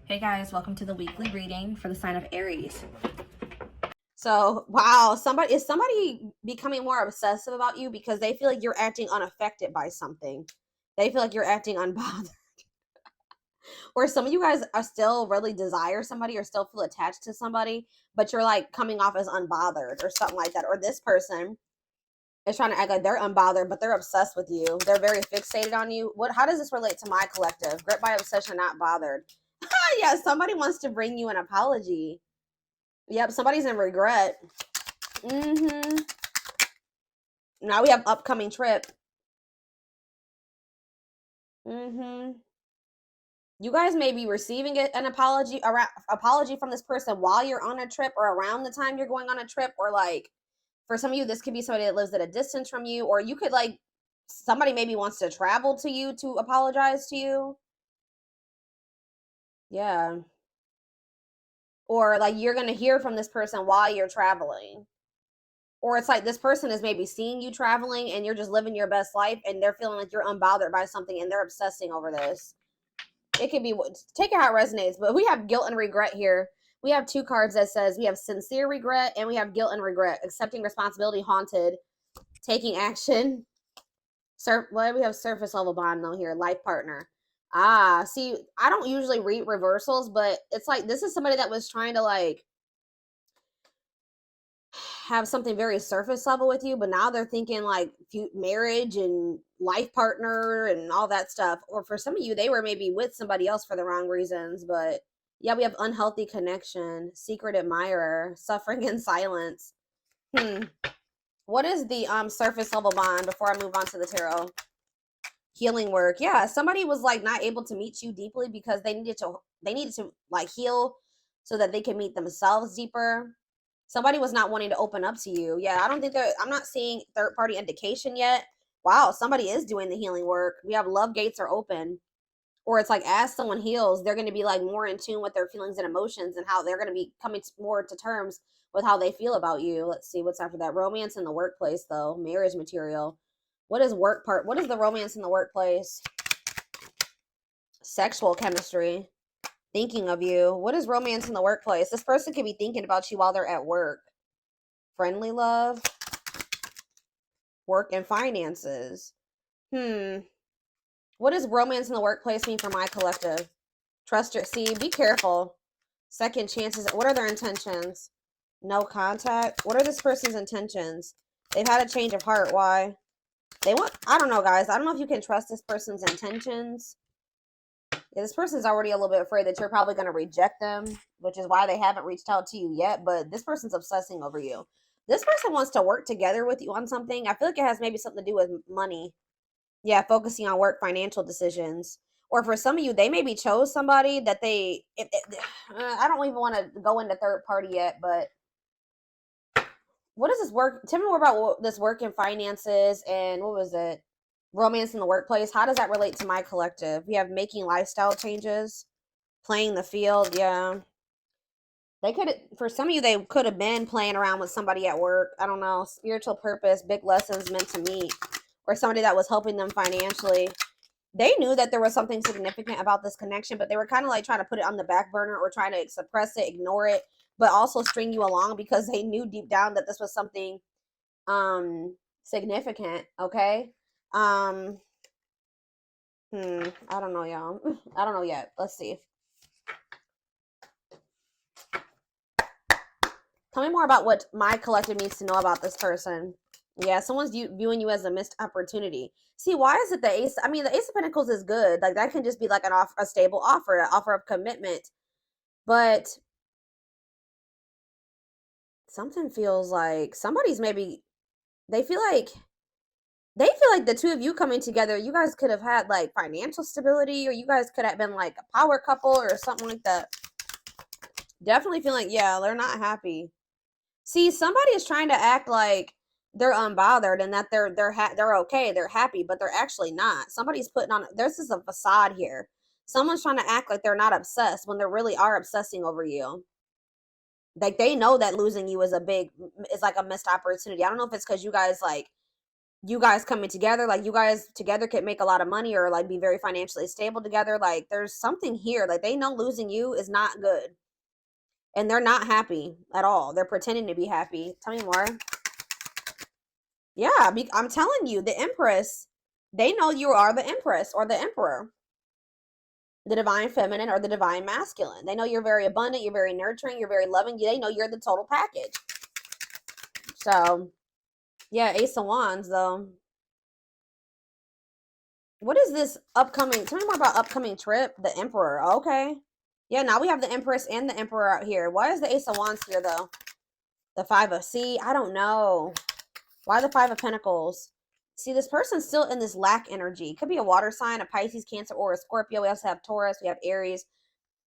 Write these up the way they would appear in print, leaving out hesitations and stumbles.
Hey guys, welcome to the weekly reading for the sign of Aries. So, wow, is somebody becoming more obsessive about you because they feel like you're acting unaffected by something. They feel like you're acting unbothered. Or some of you guys are still really desire somebody or still feel attached to somebody, but you're like coming off as unbothered or something like that. Or this person is trying to act like they're unbothered, but they're obsessed with you. They're very fixated on you. How does this relate to my collective? Gripped by obsession, not bothered. Yeah, somebody wants to bring you an apology. Yep, somebody's in regret. Now we have upcoming trip. You guys may be receiving an apology from this person while you're on a trip or around the time you're going on a trip, or like for some of you this could be somebody that lives at a distance from you, or you could like somebody maybe wants to travel to you to apologize to you. Yeah. Or like you're going to hear from this person while you're traveling. Or it's like this person is maybe seeing you traveling and you're just living your best life and they're feeling like you're unbothered by something and they're obsessing over this. It could be, take it how it resonates, but we have guilt and regret here. We have two cards that says we have sincere regret and we have guilt and regret. Accepting responsibility, haunted, taking action. What do we have? Surface level bond though here. Life partner. See, I don't usually read reversals, but it's like this is somebody that was trying to like have something very surface level with you, but now they're thinking like marriage and life partner and all that stuff. Or for some of you, they were maybe with somebody else for the wrong reasons. But yeah, we have unhealthy connection, secret admirer, suffering in silence. What is the surface level bond before I move on to the tarot? Healing work. Yeah, somebody was like not able to meet you deeply because they needed to like heal so that they can meet themselves deeper. Somebody was not wanting to open up to you. Yeah, I don't think that I'm not seeing third party indication yet. Wow, somebody is doing the healing work. We have love gates are open. Or it's like as someone heals, they're going to be like more in tune with their feelings and emotions and how they're going to be coming more to terms with how they feel about you. Let's see what's after that. Romance in the workplace though, marriage material. What is what is the romance in the workplace? Sexual chemistry. Thinking of you. What is romance in the workplace? This person could be thinking about you while they're at work. Friendly love. Work and finances. What does romance in the workplace mean for my collective? Trust your, see, be careful. Second chances. What are their intentions? No contact. What are this person's intentions? They've had a change of heart. Why? They want, I don't know, guys. I don't know if you can trust this person's intentions. Yeah, this person's already a little bit afraid that you're probably going to reject them, which is why they haven't reached out to you yet. But this person's obsessing over you. This person wants to work together with you on something. I feel like it has maybe something to do with money. Yeah, focusing on work, financial decisions. Or for some of you, they maybe chose somebody that I don't even want to go into third party yet, but what is this work? Tell me more about this work and finances and what was it? Romance in the workplace. How does that relate to my collective? We have making lifestyle changes, playing the field. Yeah. They could, for some of you, they could have been playing around with somebody at work. I don't know. Spiritual purpose, big lessons meant to meet, or somebody that was helping them financially. They knew that there was something significant about this connection, but they were kind of like trying to put it on the back burner or trying to suppress it, ignore it, but also string you along because they knew deep down that this was something significant. Okay. I don't know, y'all. I don't know yet. Let's see. Tell me more about what my collective needs to know about this person. Yeah, someone's viewing you as a missed opportunity. See, why is it the ace? I mean, the ace of pentacles is good. Like that can just be like a stable offer, an offer of commitment. But something feels like somebody's maybe they feel like the two of you coming together, you guys could have had like financial stability, or you guys could have been like a power couple or something like that. Definitely feel like, yeah, they're not happy. See, somebody is trying to act like they're unbothered and that they're okay, they're happy, but they're actually not. Somebody's putting on, this is a facade here. Someone's trying to act like they're not obsessed when they really are obsessing over you. Like they know that losing you is like a missed opportunity. I don't know if it's because you guys like you guys coming together, like you guys together could make a lot of money or like be very financially stable together. Like there's something here. Like they know losing you is not good. And they're not happy at all. They're pretending to be happy. Tell me more. Yeah, I'm telling you, the Empress, they know you are the Empress or the Emperor, the divine feminine or the divine masculine. They know you're very abundant, you're very nurturing, you're very loving. They know you're the total package. So, yeah, Ace of Wands, though. What is this upcoming? Tell me more about upcoming trip. The Emperor. Okay. Yeah, now we have the Empress and the Emperor out here. Why is the Ace of Wands here, though? The Five of... See, I don't know. Why the Five of Pentacles? See, this person's still in this lack energy. Could be a water sign, a Pisces, Cancer, or a Scorpio. We also have Taurus. We have Aries.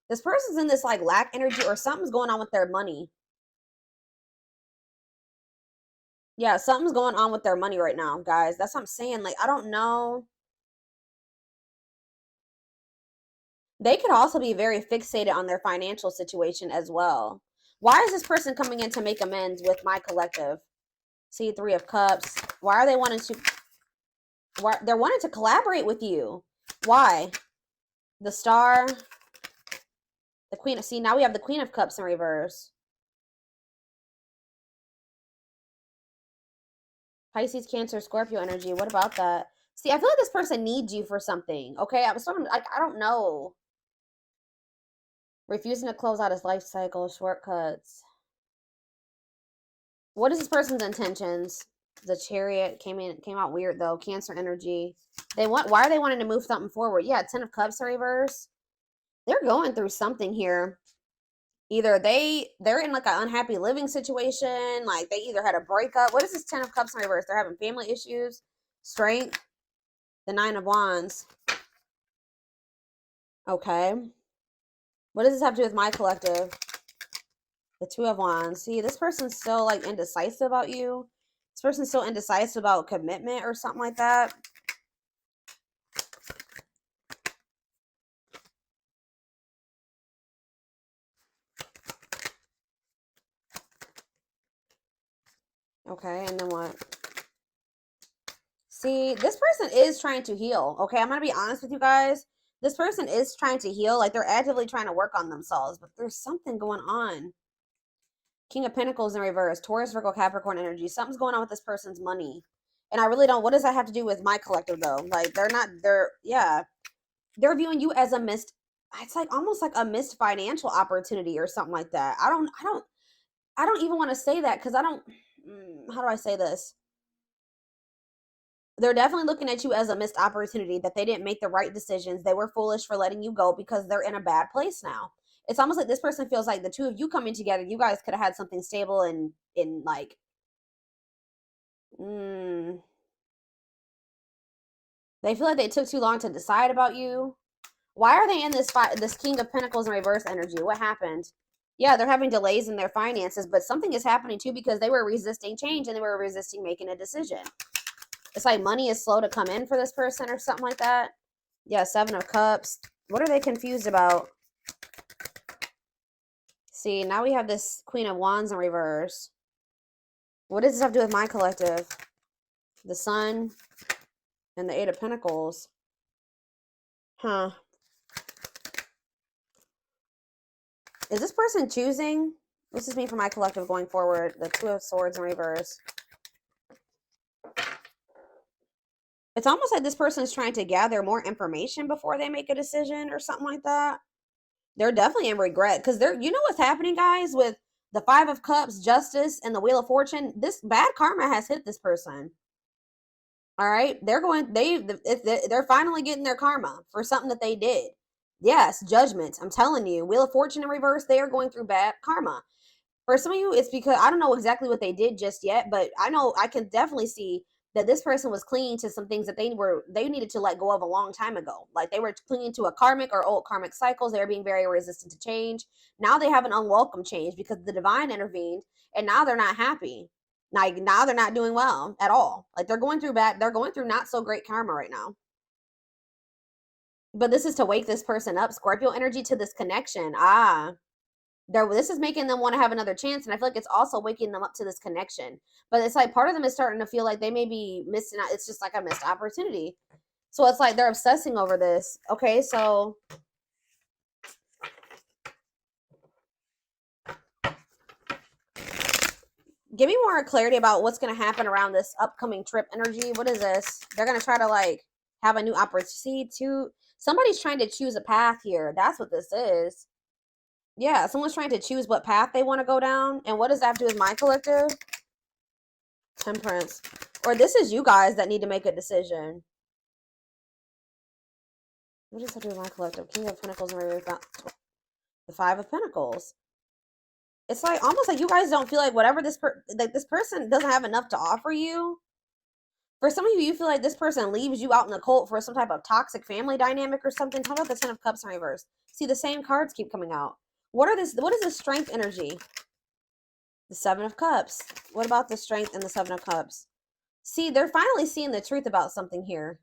This person's in this, like, lack energy or something's going on with their money. Yeah, something's going on with their money right now, guys. That's what I'm saying. Like, I don't know. They could also be very fixated on their financial situation as well. Why is this person coming in to make amends with my collective? See, Three of Cups. Why are they wanting to... They're wanting to collaborate with you. Why? The Star. The Queen of... See, now we have the Queen of Cups in reverse. Pisces, Cancer, Scorpio energy. What about that? See, I feel like this person needs you for something. Okay? I don't know. Refusing to close out his life cycle. Shortcuts. What is this person's intentions? The Chariot came out weird though. Cancer energy. Why are they wanting to move something forward? Yeah, Ten of Cups in reverse. They're going through something here. Either they're in like an unhappy living situation, like they either had a breakup. What is this Ten of Cups in reverse? They're having family issues. Strength. The Nine of Wands. Okay. What does this have to do with my collective? The Two of Wands. See, this person's still like indecisive about you. This person's still indecisive about commitment or something like that. Okay, and then what? See, this person is trying to heal. Okay, I'm going to be honest with you guys. This person is trying to heal. Like, they're actively trying to work on themselves. But there's something going on. King of Pentacles in reverse. Taurus, Virgo, Capricorn energy. Something's going on with this person's money. And I really don't... What does that have to do with my collective, though? Like, yeah. They're viewing you as a missed... It's like almost like a missed financial opportunity or something like that. I don't even want to say that because I don't... How do I say this? They're definitely looking at you as a missed opportunity, that they didn't make the right decisions. They were foolish for letting you go because they're in a bad place now. It's almost like this person feels like the two of you coming together, you guys could have had something stable and in like... They feel like they took too long to decide about you. Why are they in this King of Pentacles in reverse energy? What happened? Yeah, they're having delays in their finances, but something is happening too because they were resisting change and they were resisting making a decision. It's like money is slow to come in for this person or something like that. Yeah, Seven of Cups. What are they confused about? See, now we have this Queen of Wands in reverse. What does this have to do with my collective? The Sun and the Eight of Pentacles. Huh. Is this person choosing? This is me for my collective going forward. The Two of Swords in reverse. It's almost like this person is trying to gather more information before they make a decision or something like that. They're definitely in regret because you know what's happening, guys, with the Five of Cups, Justice, and the Wheel of Fortune. This bad karma has hit this person. All right, they're finally getting their karma for something that they did. Yes, judgment. I'm telling you, Wheel of Fortune in reverse. They are going through bad karma. For some of you, it's because I don't know exactly what they did just yet, but I know I can definitely see that this person was clinging to some things that they needed to let go of a long time ago. Like they were clinging to a karmic or old karmic cycles. They were being very resistant to change. Now they have an unwelcome change because the divine intervened, and now they're not happy. Now they're not doing well at all. Like they're going through not so great karma right now. But this is to wake this person up. Scorpio energy to this connection. This is making them want to have another chance, and I feel like it's also waking them up to this connection. But it's like part of them is starting to feel like they may be missing out. It's just like a missed opportunity. So it's like they're obsessing over this. Okay, so give me more clarity about what's going to happen around this upcoming trip energy. What is this? They're going to try to like have a new opportunity to, somebody's trying to choose a path here. That's what this is. Yeah, someone's trying to choose what path they want to go down. And what does that have to do with my collective? Temperance. Or this is you guys that need to make a decision. What does that do with my collective? King of Pentacles and the Five of Pentacles. It's like almost like you guys don't feel like whatever this person doesn't have enough to offer you. For some of you, you feel like this person leaves you out in the cold for some type of toxic family dynamic or something. Talk about the Ten of Cups in reverse. See, the same cards keep coming out. What is the strength energy? The Seven of Cups. What about the strength and the Seven of Cups? See, they're finally seeing the truth about something here.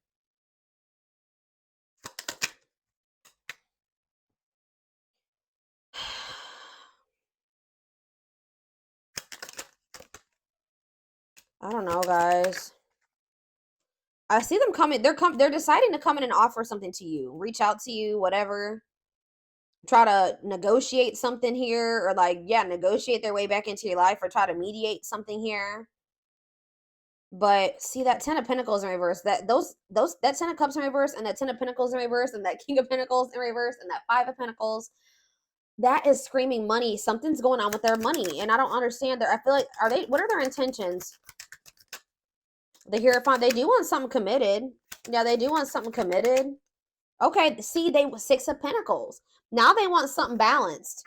I don't know, guys. I see them coming. They're deciding to come in and offer something to you. Reach out to you, whatever. Try to negotiate something here, or like, yeah, negotiate their way back into your life, or try to mediate something here. But see that Ten of Pentacles in reverse, that Ten of Cups in reverse, and that Ten of Pentacles in reverse, and that King of Pentacles in reverse, and that Five of Pentacles, that is screaming money. Something's going on with their money, and I don't understand. I feel like, what are their intentions? The Hierophant, they do want something committed. Yeah, they do want something committed. Okay, see, Six of Pentacles. Now they want something balanced.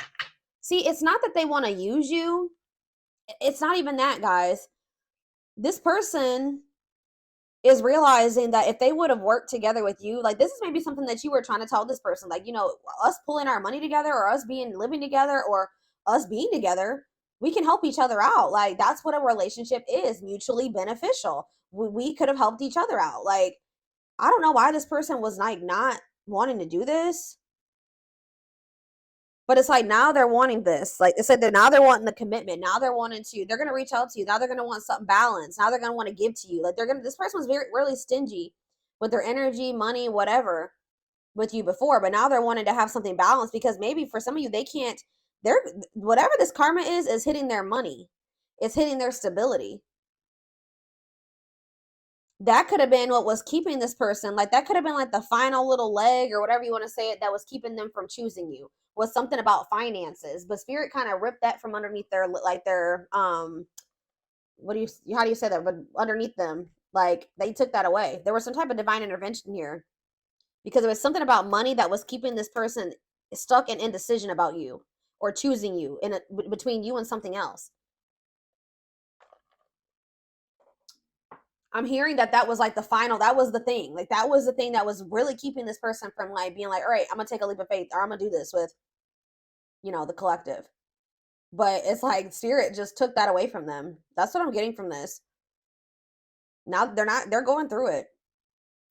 See, it's not that they want to use you. It's not even that, guys. This person is realizing that if they would have worked together with you, like this is maybe something that you were trying to tell this person, like, you know, us pulling our money together, or us living together, or us being together, we can help each other out. Like that's what a relationship is, mutually beneficial. We could have helped each other out. Like, I don't know why this person was like not wanting to do this. But it's like now they're wanting this. Like I said, now they're wanting the commitment. Now they're wanting to, they're going to reach out to you. Now they're going to want something balanced. Now they're going to want to give to you. Like this person was really stingy with their energy, money, whatever with you before. But now they're wanting to have something balanced, because maybe for some of you, whatever this karma is hitting their money. It's hitting their stability. That could have been what was keeping this person, like that could have been like the final little leg, or whatever you want to say it, that was keeping them from choosing you, was something about finances. But Spirit kind of ripped that from underneath their, like their, how do you say that? But underneath them, like they took that away. There was some type of divine intervention here, because it was something about money that was keeping this person stuck in indecision about you, or choosing you between you and something else. I'm hearing that was like that was the thing. Like that was the thing that was really keeping this person from like being like, all right, I'm going to take a leap of faith, or I'm going to do this with, you know, the collective. But it's like Spirit just took that away from them. That's what I'm getting from this. Now they're going through it.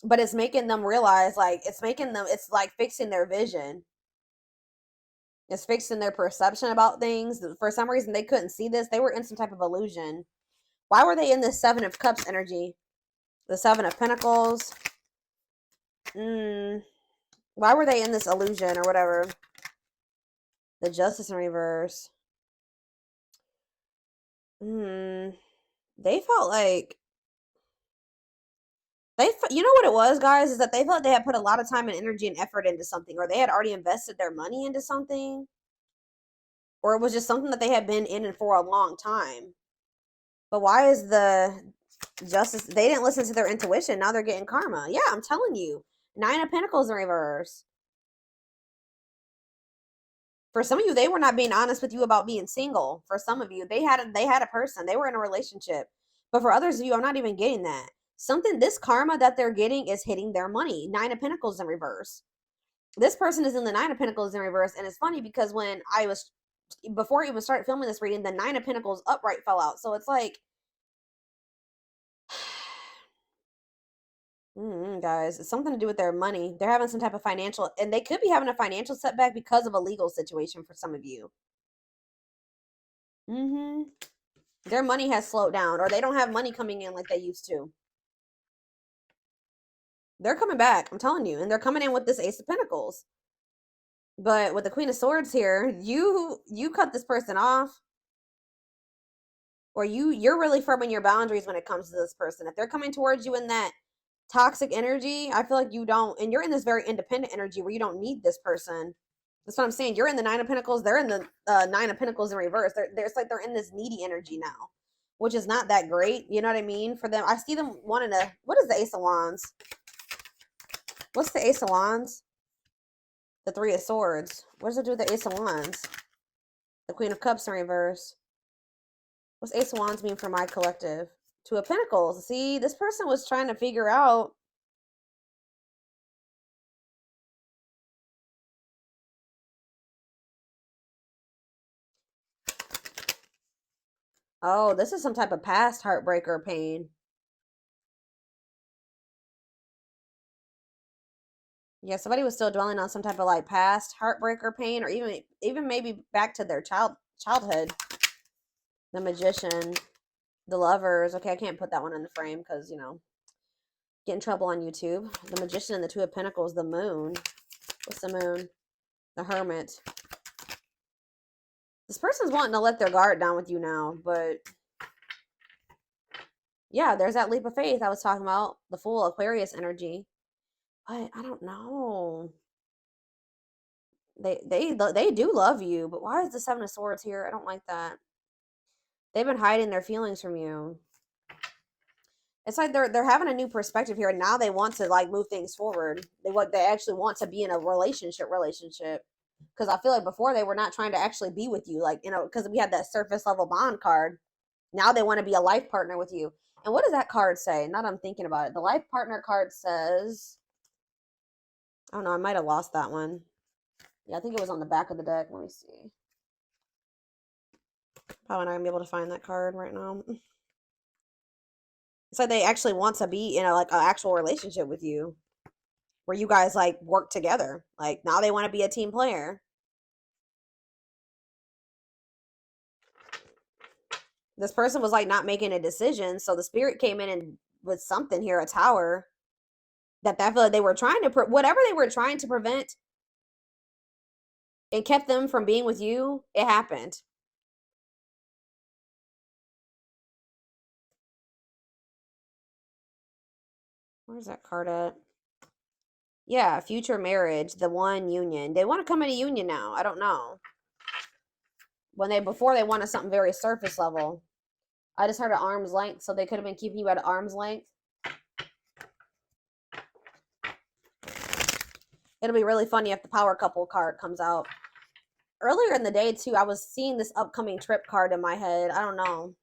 But it's making them realize, like, it's like fixing their vision. It's fixing their perception about things. For some reason, they couldn't see this. They were in some type of illusion. Why were they in this Seven of Cups energy? The Seven of Pentacles. Why were they in this illusion or whatever? The Justice in reverse. They felt like you know what it was, guys, is that they felt they had put a lot of time and energy and effort into something, or they had already invested their money into something, or it was just something that they had been in for a long time. But why is the Justice? They didn't listen to their intuition. Now they're getting karma. Yeah, I'm telling you. Nine of Pentacles in reverse. For some of you, they were not being honest with you about being single. For some of you, they had a person. They were in a relationship. But for others of you, I'm not even getting that. This karma that they're getting is hitting their money. Nine of Pentacles in reverse. This person is in the Nine of Pentacles in reverse. And it's funny because before I even started filming this reading, the Nine of Pentacles upright fell out. So it's like, guys, it's something to do with their money. They're having some type of financial, and they could be having a financial setback because of a legal situation for some of you. Their money has slowed down, or they don't have money coming in like they used to. They're coming back, I'm telling you, and they're coming in with this Ace of Pentacles. But with the Queen of Swords here, you cut this person off, or you're really firm in your boundaries when it comes to this person. If they're coming towards you in that toxic energy, I feel like you don't, and you're in this very independent energy where you don't need this person. That's what I'm saying. You're in the Nine of Pentacles. They're in the Nine of Pentacles in reverse. It's like they're in this needy energy now, which is not that great. You know what I mean? For them, I see them wanting to. What is the Ace of Wands? What's the Ace of Wands? The Three of Swords. What does it do with the Ace of Wands? The Queen of Cups in reverse. What's Ace of Wands mean for my collective? Two of Pentacles. See, this person was trying to figure out. Oh, this is some type of past heartbreak or pain. Yeah, somebody was still dwelling on some type of like past heartbreak or pain, or even maybe back to their childhood. The Magician, the Lovers. Okay, I can't put that one in the frame because, you know, get in trouble on YouTube. The Magician and the Two of Pentacles, the Moon. What's the Moon? The Hermit. This person's wanting to let their guard down with you now, but yeah, there's that leap of faith I was talking about. The Fool, Aquarius energy. But I don't know. They do love you, but why is the Seven of Swords here? I don't like that. They've been hiding their feelings from you. It's like they're having a new perspective here, and now they want to like move things forward. They actually want to be in a relationship. Because I feel like before they were not trying to actually be with you, like, you know, because we had that surface level bond card. Now they want to be a life partner with you. And what does that card say? Now that I'm thinking about it, the life partner card says, oh no, I might have lost that one. Yeah, I think it was on the back of the deck. Let me see. Probably not gonna be able to find that card right now. It's like they actually want to be in a like an actual relationship with you, where you guys like work together. Like now they want to be a team player. This person was like not making a decision, so the Spirit came in and with something here, a Tower, that I feel like they were trying to whatever they were trying to prevent and kept them from being with you. It happened. Where's that card at? Yeah, future marriage, the one union. They want to come in a union now. I don't know. Before they wanted something very surface level. I just heard at arm's length, so they could have been keeping you at arm's length. It'll be really funny if the power couple card comes out. Earlier in the day, too, I was seeing this upcoming trip card in my head. I don't know.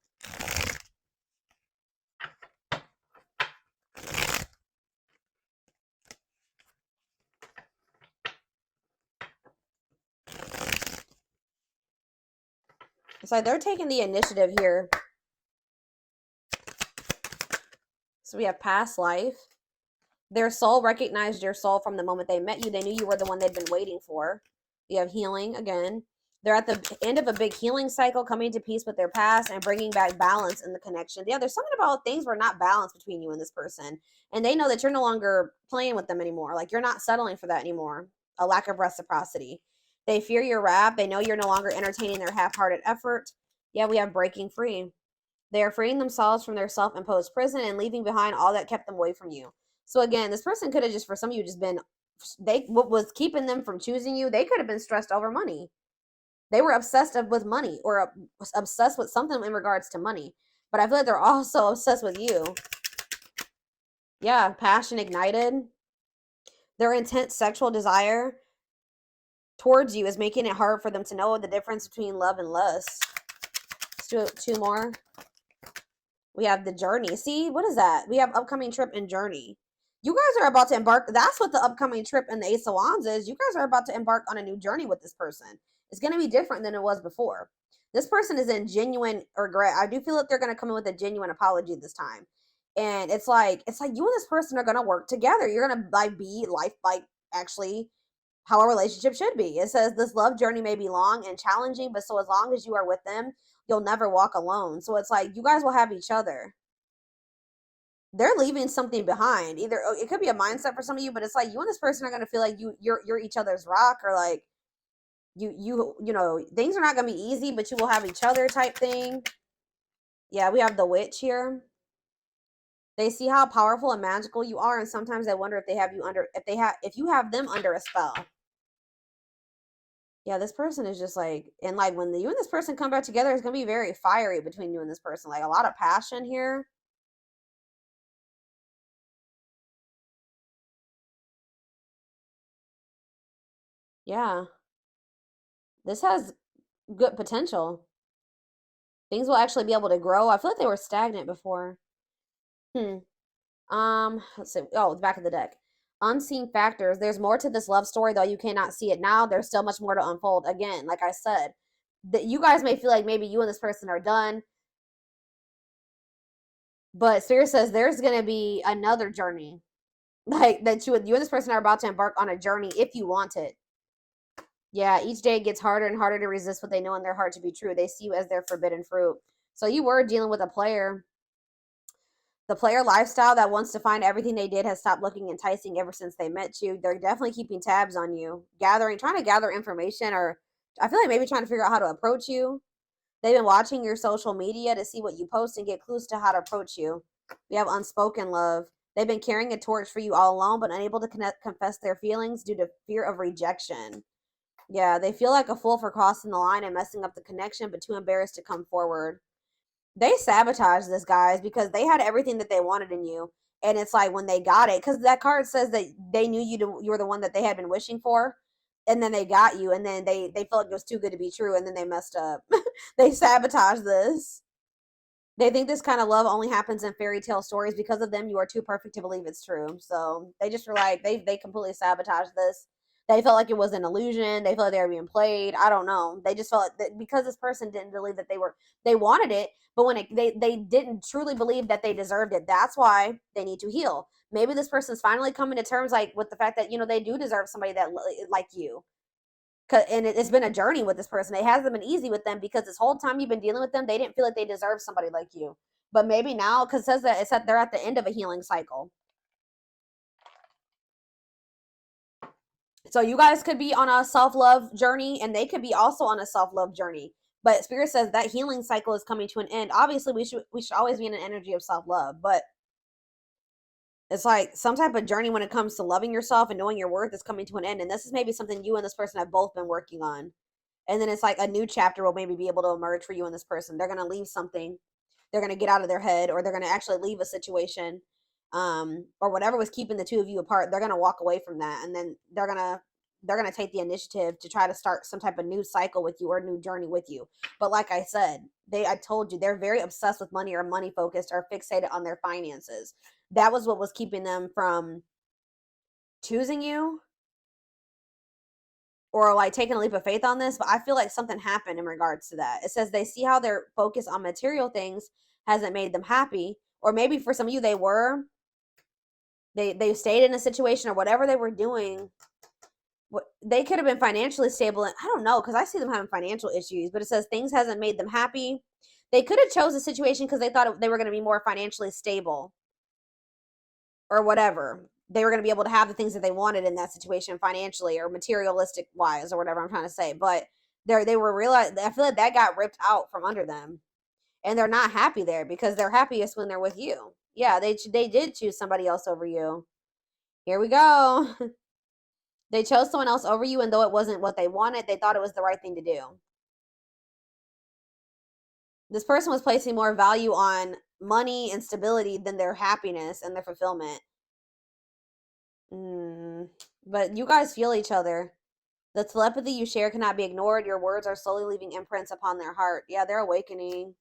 It's like they're taking the initiative here. So we have past life. Their soul recognized your soul from the moment they met you. They knew you were the one they'd been waiting for. You have healing again. They're at the end of a big healing cycle, coming to peace with their past and bringing back balance in the connection. Yeah, there's something about things were not balanced between you and this person. And they know that you're no longer playing with them anymore. Like you're not settling for that anymore. A lack of reciprocity. They fear your wrath. They know you're no longer entertaining their half-hearted effort. Yeah, we have breaking free. They are freeing themselves from their self-imposed prison and leaving behind all that kept them away from you. So again, this person could have just, for some of you, just been, what was keeping them from choosing you, they could have been stressed over money. They were obsessed with money, or obsessed with something in regards to money. But I feel like they're also obsessed with you. Yeah, passion ignited. Their intense sexual desire towards you is making it hard for them to know the difference between love and lust. Let's do two more. We have the journey. See, what is that? We have upcoming trip and journey. You guys are about to embark. That's what the upcoming trip and the Ace of Wands is. You guys are about to embark on a new journey with this person. It's going to be different than it was before. This person is in genuine regret. I do feel that they're going to come in with a genuine apology this time. And it's like you and this person are going to work together. You're going to like be actually how a relationship should be. It says this love journey may be long and challenging, but so as long as you are with them, you'll never walk alone. So it's like you guys will have each other. They're leaving something behind. Either it could be a mindset for some of you, but it's like you and this person are going to feel like you're each other's rock, or like you know, things are not going to be easy, but you will have each other type thing. Yeah, we have the witch here. They see how powerful and magical you are, and sometimes they wonder if they have you under, if you have them under a spell. Yeah, this person is just like, and like when you and this person come back together, it's gonna be very fiery between you and this person. Like a lot of passion here. Yeah, this has good potential. Things will actually be able to grow. I feel like they were stagnant before. Let's see. Oh, the back of the deck. Unseen factors. There's more to this love story, though you cannot see it now. There's still much more to unfold. Again, like I said, that you guys may feel like maybe you and this person are done, but Spirit says there's gonna be another journey, like that you and this person are about to embark on a journey if you want it. Yeah, each day it gets harder and harder to resist what they know in their heart to be true. They see you as their forbidden fruit. So you were dealing with a player. The player lifestyle that wants to find everything they did has stopped looking enticing ever since they met you. They're definitely keeping tabs on you, trying to gather information, or I feel like maybe trying to figure out how to approach you. They've been watching your social media to see what you post and get clues to how to approach you. We have unspoken love. They've been carrying a torch for you all alone, but unable to confess their feelings due to fear of rejection. Yeah, they feel like a fool for crossing the line and messing up the connection, but too embarrassed to come forward. They sabotaged this, guys, because they had everything that they wanted in you. And it's like when they got it, because that card says that they knew you were the one that they had been wishing for. And then they got you, and then they felt like it was too good to be true, and then they messed up. They sabotaged this. They think this kind of love only happens in fairy tale stories. Because of them, you are too perfect to believe it's true. So they just were like, they completely sabotaged this. They felt like it was an illusion. They felt like they were being played. I don't know. They just felt that because this person didn't believe that they wanted it, but when they didn't truly believe that they deserved it. That's why they need to heal. Maybe this person's finally coming to terms like with the fact that, you know, they do deserve somebody that like you. And it's been a journey with this person. It hasn't been easy with them because this whole time you've been dealing with them, they didn't feel like they deserve somebody like you. But maybe now, because it says that they're at the end of a healing cycle. So you guys could be on a self-love journey, and they could be also on a self-love journey. But Spirit says that healing cycle is coming to an end. Obviously, we should always be in an energy of self-love, but it's like some type of journey when it comes to loving yourself and knowing your worth is coming to an end. And this is maybe something you and this person have both been working on. And then it's like a new chapter will maybe be able to emerge for you and this person. They're going to leave something. They're going to get out of their head, or they're going to actually leave a situation, or whatever was keeping the two of you apart. They're going to walk away from that. And then they're going to take the initiative to try to start some type of new cycle with you or new journey with you. But like I said, I told you, they're very obsessed with money or money focused or fixated on their finances. That was what was keeping them from choosing you or like taking a leap of faith on this. But I feel like something happened in regards to that. It says they see how their focus on material things hasn't made them happy. Or maybe for some of you, they stayed in a situation or whatever they were doing. They could have been financially stable. I don't know, because I see them having financial issues, but it says things hasn't made them happy. They could have chose a situation because they thought they were going to be more financially stable or whatever. They were going to be able to have the things that they wanted in that situation financially or materialistic wise or whatever I'm trying to say. But they were realized. I feel like that got ripped out from under them, and they're not happy there because they're happiest when they're with you. Yeah, they did choose somebody else over you. Here we go. They chose someone else over you, and though it wasn't what they wanted, they thought it was the right thing to do. This person was placing more value on money and stability than their happiness and their fulfillment. But you guys feel each other. The telepathy you share cannot be ignored. Your words are slowly leaving imprints upon their heart. Yeah, they're awakening.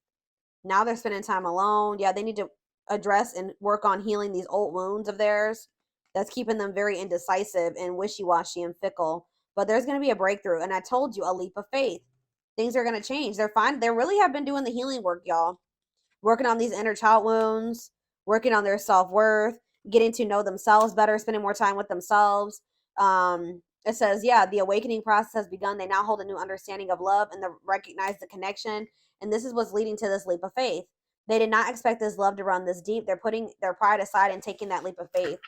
Now they're spending time alone. Yeah, they need to address and work on healing these old wounds of theirs. That's keeping them very indecisive and wishy-washy and fickle. But there's going to be a breakthrough. And I told you, a leap of faith. Things are going to change. They're fine. They really have been doing the healing work, y'all. Working on these inner child wounds. Working on their self-worth. Getting to know themselves better. Spending more time with themselves. It says, yeah, the awakening process has begun. They now hold a new understanding of love and recognize the connection. And this is what's leading to this leap of faith. They did not expect this love to run this deep. They're putting their pride aside and taking that leap of faith.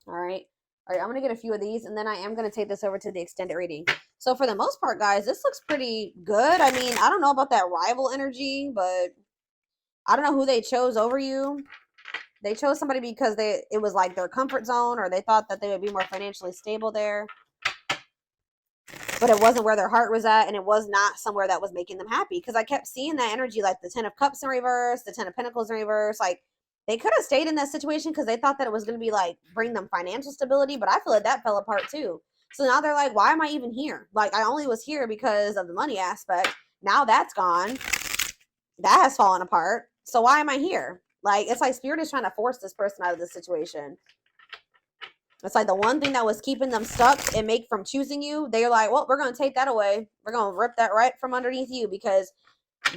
All right. All right, I'm going to get a few of these, and then I am going to take this over to the extended reading. So for the most part, guys, this looks pretty good. I mean, I don't know about that rival energy, but I don't know who they chose over you. They chose somebody because it was like their comfort zone, or they thought that they would be more financially stable there. But it wasn't where their heart was at, and it was not somewhere that was making them happy. Because I kept seeing that energy, like the 10 of Cups in reverse, the 10 of Pentacles in reverse. Like, they could have stayed in that situation because they thought that it was going to be like bring them financial stability, but I feel like that fell apart too. So now they're like, why am I even here? Like, I only was here because of the money aspect. Now that's gone. That has fallen apart. So why am I here? Like, it's like Spirit is trying to force this person out of this situation. It's like the one thing that was keeping them stuck and make from choosing you, they're like, well, we're going to take that away. We're going to rip that right from underneath you because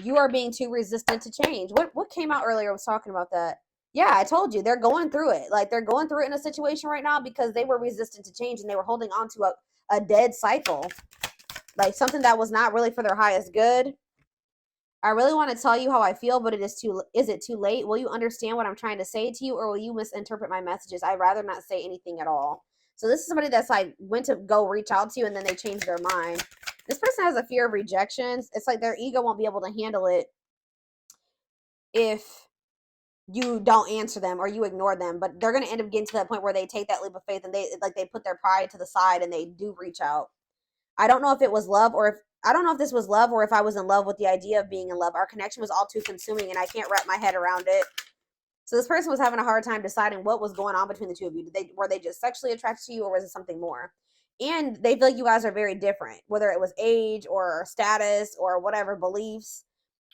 you are being too resistant to change. What came out earlier was talking about that. Yeah, I told you, they're going through it. Like, they're going through it in a situation right now because they were resistant to change and they were holding on to a dead cycle. Like, something that was not really for their highest good. I really want to tell you how I feel, but is it too late? Will you understand what I'm trying to say to you, or will you misinterpret my messages? I'd rather not say anything at all. So this is somebody that's like went to go reach out to you and then they changed their mind. This person has a fear of rejections. It's like their ego won't be able to handle it if you don't answer them or you ignore them, but they're going to end up getting to that point where they take that leap of faith and they put their pride to the side and they do reach out. I don't know if it was love or if this was love or if I was in love with the idea of being in love. Our connection was all too consuming and I can't wrap my head around it. So this person was having a hard time deciding what was going on between the two of you. Were they just sexually attracted to you, or was it something more? And they feel like you guys are very different, whether it was age or status or whatever, beliefs,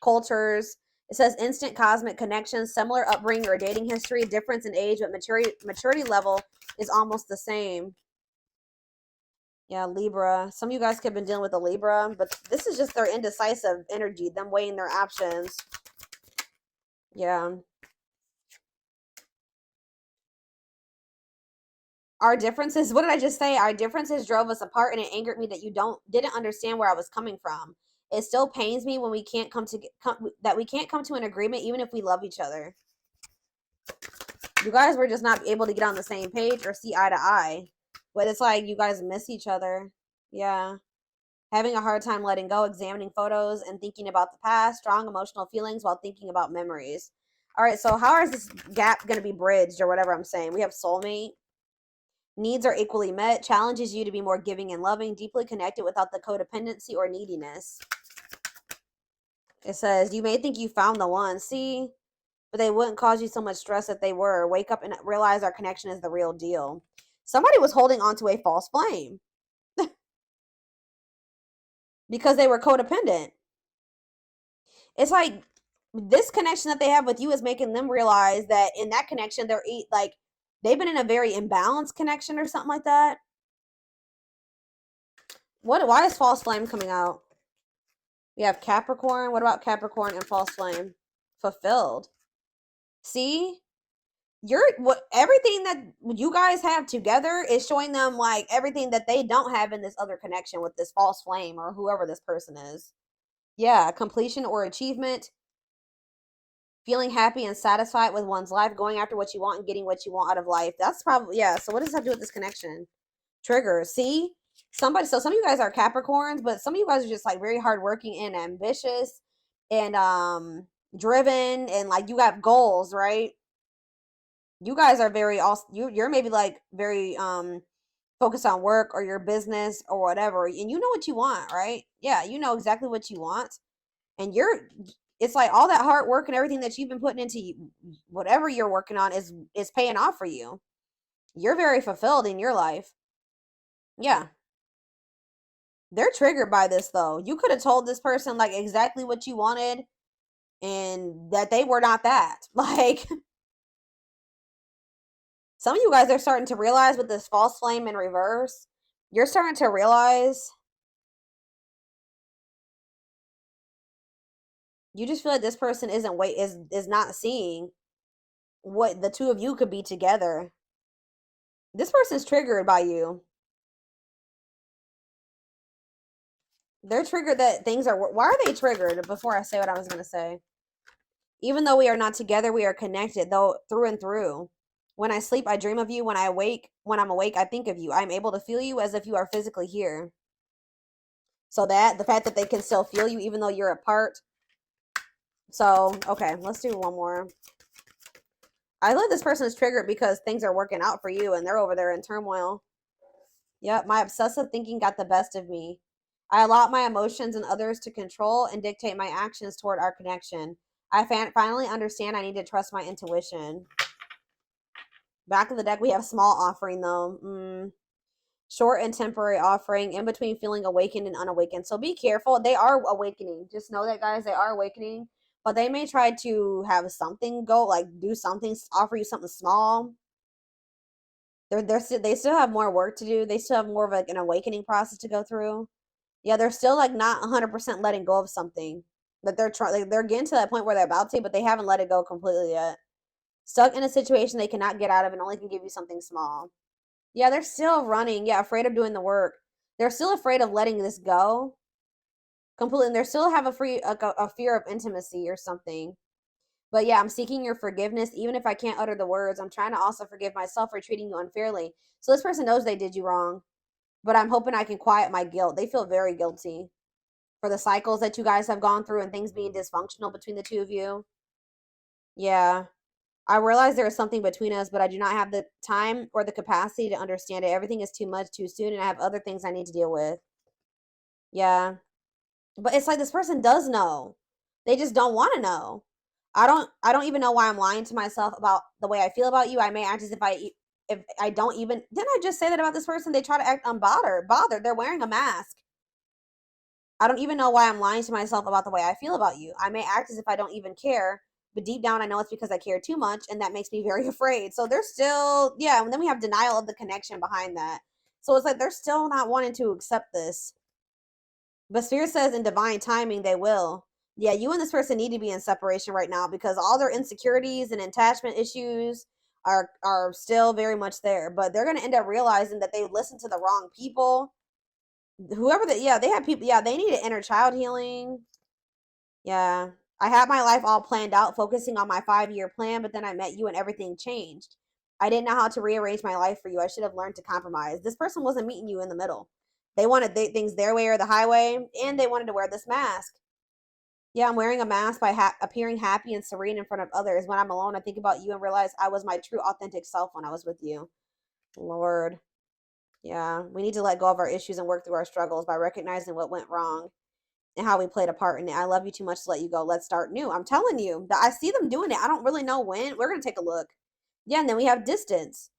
cultures. It says instant cosmic connections, similar upbringing or dating history, difference in age, but maturity level is almost the same. Yeah, Libra. Some of you guys could have been dealing with a Libra, but this is just their indecisive energy, them weighing their options. Yeah. Our differences, what did I just say? Our differences drove us apart, and it angered me that you didn't understand where I was coming from. It still pains me when we can't come to an agreement, even if we love each other. You guys were just not able to get on the same page or see eye to eye. But it's like you guys miss each other. Yeah. Having a hard time letting go, examining photos and thinking about the past, strong emotional feelings while thinking about memories. All right, so how is this gap going to be bridged or whatever I'm saying? We have soulmate. Needs are equally met. Challenges you to be more giving and loving, deeply connected without the codependency or neediness. It says, you may think you found the one. See? But they wouldn't cause you so much stress if they were. Wake up and realize our connection is the real deal. Somebody was holding on to a false flame because they were codependent. It's like this connection that they have with you is making them realize that in that connection, they've been in a very imbalanced connection or something like that. Why is false flame coming out? We have Capricorn. What about Capricorn and false flame? Fulfilled. See? Everything that you guys have together is showing them like everything that they don't have in this other connection with this false flame or whoever this person is. Yeah, completion or achievement, feeling happy and satisfied with one's life, going after what you want and getting what you want out of life. That's probably, yeah. So what does that have to do with this connection? Triggers. See? Some of you guys are Capricorns, but some of you guys are just like very hardworking and ambitious and driven, and like you got goals, right? You guys are very you're maybe like very focused on work or your business or whatever, and you know what you want, right? Yeah, you know exactly what you want, and it's like all that hard work and everything that you've been putting into whatever you're working on is paying off for you. You're very fulfilled in your life. Yeah. They're triggered by this though. You could have told this person like exactly what you wanted and that they were not that. Like, some of you guys are starting to realize with this false flame in reverse, you're starting to realize you just feel like this person is not seeing what the two of you could be together. This person's triggered by you. They're triggered that things are, why are they triggered before I say what I was going to say? Even though we are not together, we are connected, though, through and through. When I sleep, I dream of you. When I'm awake, I think of you. I'm able to feel you as if you are physically here. So that, the fact that they can still feel you even though you're apart. So, okay, let's do one more. I believe this person is triggered because things are working out for you and they're over there in turmoil. Yep, my obsessive thinking got the best of me. I allowed my emotions and others to control and dictate my actions toward our connection. I finally understand I need to trust my intuition. Back of the deck, we have small offering, though. Short and temporary offering, in between feeling awakened and unawakened. So be careful. They are awakening. Just know that, guys, they are awakening. But they may try to have something go, like do something, offer you something small. They still have more work to do. They still have more of like an awakening process to go through. Yeah, they're still like not 100% letting go of something that they're trying. They're getting to that point where they're about to, but they haven't let it go completely yet. Stuck in a situation they cannot get out of and only can give you something small. Yeah, they're still running. Yeah, afraid of doing the work. They're still afraid of letting this go completely. And they still have a fear of intimacy or something. But yeah, I'm seeking your forgiveness. Even if I can't utter the words, I'm trying to also forgive myself for treating you unfairly. So this person knows they did you wrong. But I'm hoping I can quiet my guilt. They feel very guilty for the cycles that you guys have gone through and things being dysfunctional between the two of you. Yeah. I realize there is something between us, but I do not have the time or the capacity to understand it. Everything is too much too soon, and I have other things I need to deal with. Yeah. But it's like this person does know. They just don't want to know. I don't even know why I'm lying to myself about the way I feel about you. I may act as if I don't even, didn't I just say that about this person? They try to act bothered. They're wearing a mask. I don't even know why I'm lying to myself about the way I feel about you. I may act as if I don't even care, but deep down I know it's because I care too much, and that makes me very afraid. So they're still, yeah, and then we have denial of the connection behind that. So it's like they're still not wanting to accept this. But Spirit says in divine timing they will. Yeah, you and this person need to be in separation right now because all their insecurities and attachment issues are still very much there. But they're gonna end up realizing that they listened to the wrong people. Whoever that, yeah, they have people, yeah, they need an inner child healing. Yeah. I had my life all planned out, focusing on my 5-year plan, but then I met you and everything changed. I didn't know how to rearrange my life for you. I should have learned to compromise. This person wasn't meeting you in the middle. They wanted things their way or the highway, and they wanted to wear this mask. Yeah, I'm wearing a mask by appearing happy and serene in front of others. When I'm alone, I think about you and realize I was my true, authentic self when I was with you. Lord. Yeah, we need to let go of our issues and work through our struggles by recognizing what went wrong and how we played a part in it. I love you too much to let you go. Let's start new. I'm telling you, that I see them doing it. I don't really know when. We're going to take a look. Yeah, and then we have distance.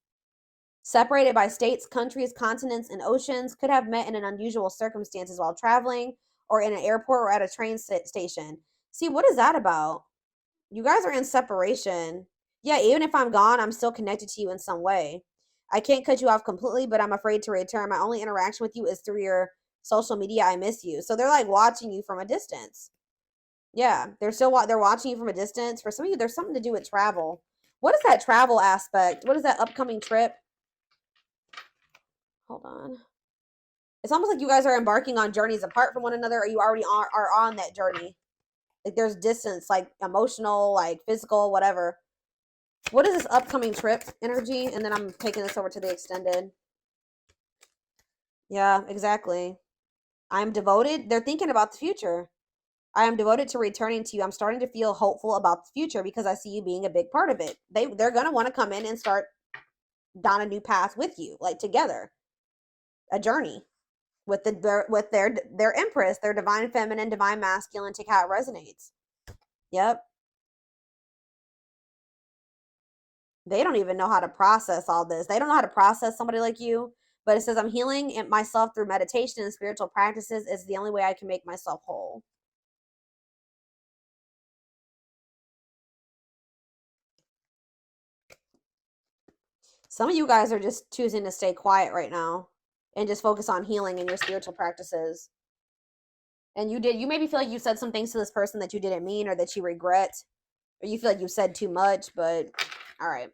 Separated by states, countries, continents, and oceans, could have met in an unusual circumstances while traveling or in an airport or at a train station. See, what is that about? You guys are in separation. Yeah, even if I'm gone, I'm still connected to you in some way. I can't cut you off completely, but I'm afraid to return. My only interaction with you is through your social media. I miss you. So they're like watching you from a distance. Yeah, they're watching you from a distance. For some of you, there's something to do with travel. What is that travel aspect? What is that upcoming trip? Hold on. It's almost like you guys are embarking on journeys apart from one another, or you already are on that journey. Like there's distance, like emotional, like physical, whatever. What is this upcoming trip energy? And then I'm taking this over to the extended. Yeah, exactly. I'm devoted. They're thinking about the future. I am devoted to returning to you. I'm starting to feel hopeful about the future because I see you being a big part of it. They're gonna want to come in and start down a new path with you, like together, a journey with their empress, their divine feminine, divine masculine. Take how it resonates. Yep. They don't even know how to process all this. They don't know how to process somebody like you. But it says, I'm healing myself through meditation and spiritual practices. It's the only way I can make myself whole. Some of you guys are just choosing to stay quiet right now and just focus on healing and your spiritual practices. And you maybe feel like you said some things to this person that you didn't mean or that you regret, or you feel like you said too much, but all right.